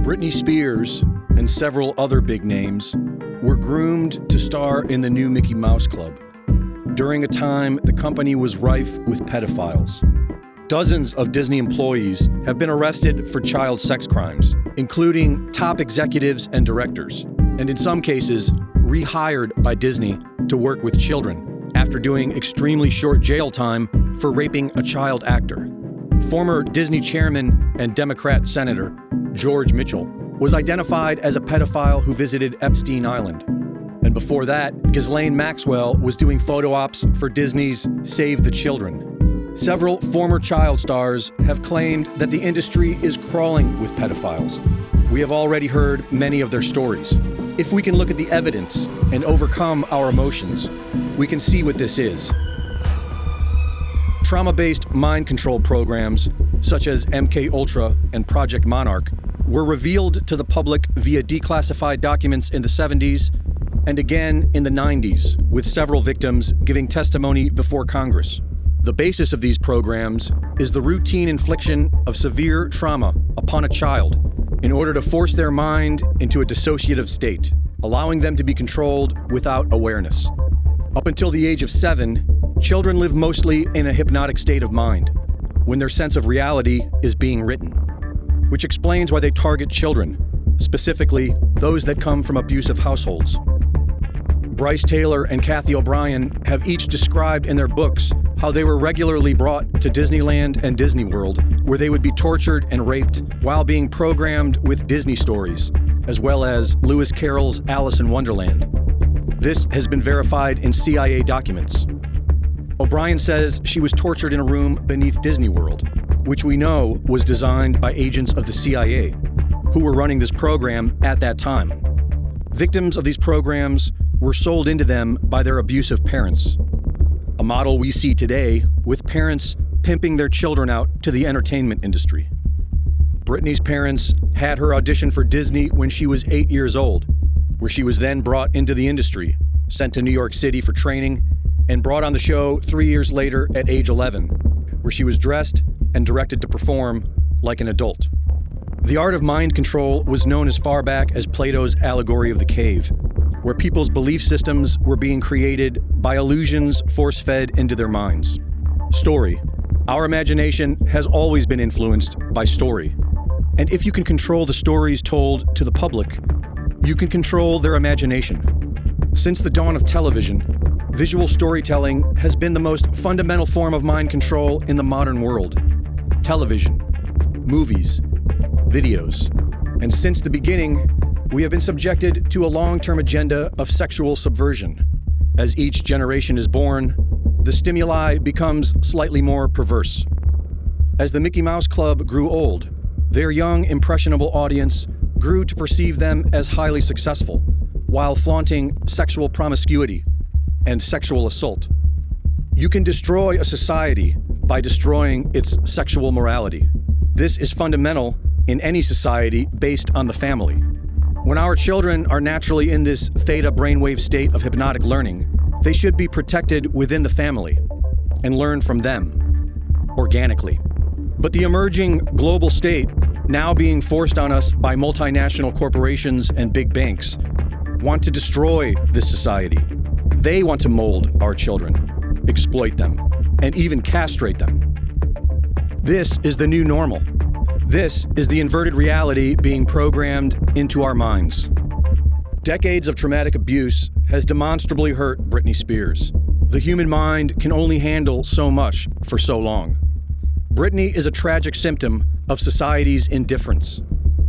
Britney Spears and several other big names were groomed to star in the new Mickey Mouse Club during a time the company was rife with pedophiles. Dozens of Disney employees have been arrested for child sex crimes, including top executives and directors, and in some cases, rehired by Disney to work with children after doing extremely short jail time for raping a child actor. Former Disney chairman and Democrat Senator George Mitchell was identified as a pedophile who visited Epstein Island. And before that, Ghislaine Maxwell was doing photo ops for Disney's Save the Children. Several former child stars have claimed that the industry is crawling with pedophiles. We have already heard many of their stories. If we can look at the evidence and overcome our emotions, we can see what this is. Trauma-based mind control programs, such as MKUltra and Project Monarch, were revealed to the public via declassified documents in the 70s and again in the 90s, with several victims giving testimony before Congress. The basis of these programs is the routine infliction of severe trauma upon a child in order to force their mind into a dissociative state, allowing them to be controlled without awareness. Up until the age of 7, children live mostly in a hypnotic state of mind, when their sense of reality is being written, which explains why they target children, specifically those that come from abusive households. Bryce Taylor and Kathy O'Brien have each described in their books how they were regularly brought to Disneyland and Disney World, where they would be tortured and raped while being programmed with Disney stories, as well as Lewis Carroll's Alice in Wonderland. This has been verified in CIA documents. O'Brien says she was tortured in a room beneath Disney World, which we know was designed by agents of the CIA, who were running this program at that time. Victims of these programs were sold into them by their abusive parents, a model we see today with parents pimping their children out to the entertainment industry. Britney's parents had her audition for Disney when she was 8 years old, where she was then brought into the industry, sent to New York City for training, and brought on the show 3 years later at age 11, where she was dressed and directed to perform like an adult. The art of mind control was known as far back as Plato's allegory of the cave, where people's belief systems were being created by illusions force-fed into their minds. Story. Our imagination has always been influenced by story. And if you can control the stories told to the public, you can control their imagination. Since the dawn of television, visual storytelling has been the most fundamental form of mind control in the modern world. Television, movies, videos. And since the beginning, we have been subjected to a long-term agenda of sexual subversion. As each generation is born, the stimuli becomes slightly more perverse. As the Mickey Mouse Club grew old, their young, impressionable audience grew to perceive them as highly successful, while flaunting sexual promiscuity and sexual assault. You can destroy a society by destroying its sexual morality. This is fundamental in any society based on the family. When our children are naturally in this theta brainwave state of hypnotic learning, they should be protected within the family and learn from them, organically. But the emerging global state, now being forced on us by multinational corporations and big banks, want to destroy this society. They want to mold our children, exploit them, and even castrate them. This is the new normal. This is the inverted reality being programmed into our minds. Decades of traumatic abuse has demonstrably hurt Britney Spears. The human mind can only handle so much for so long. Britney is a tragic symptom of society's indifference.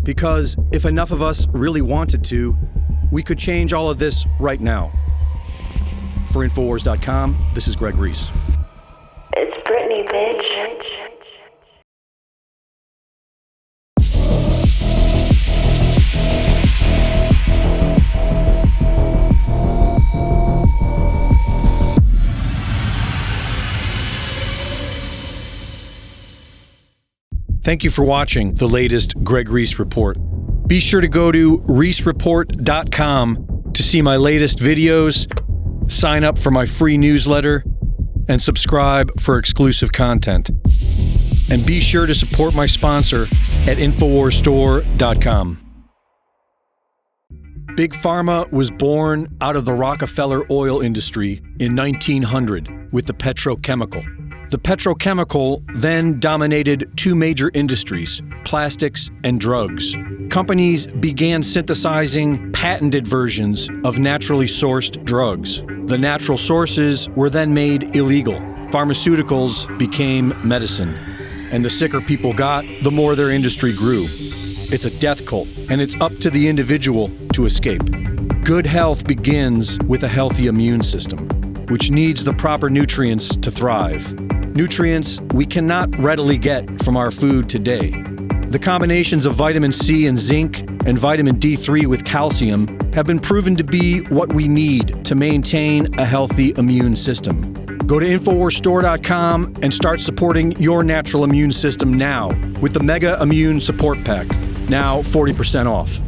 Because if enough of us really wanted to, we could change all of this right now. For Infowars.com, this is Greg Reese. It's Britney, bitch. Thank you for watching the latest Greg Reese Report. Be sure to go to reesereport.com to see my latest videos, Sign up for my free newsletter and subscribe for exclusive content. And be sure to support my sponsor at InfoWarsStore.com. Big Pharma was born out of the Rockefeller oil industry in 1900 with the petrochemical. The petrochemical then dominated two major industries, plastics and drugs. Companies began synthesizing patented versions of naturally sourced drugs. The natural sources were then made illegal. Pharmaceuticals became medicine. And the sicker people got, the more their industry grew. It's a death cult, and it's up to the individual to escape. Good health begins with a healthy immune system, which needs the proper nutrients to thrive. Nutrients we cannot readily get from our food today. The combinations of vitamin C and zinc and vitamin D3 with calcium have been proven to be what we need to maintain a healthy immune system. Go to InfoWarsStore.com and start supporting your natural immune system now with the Mega Immune Support Pack, now 40% off.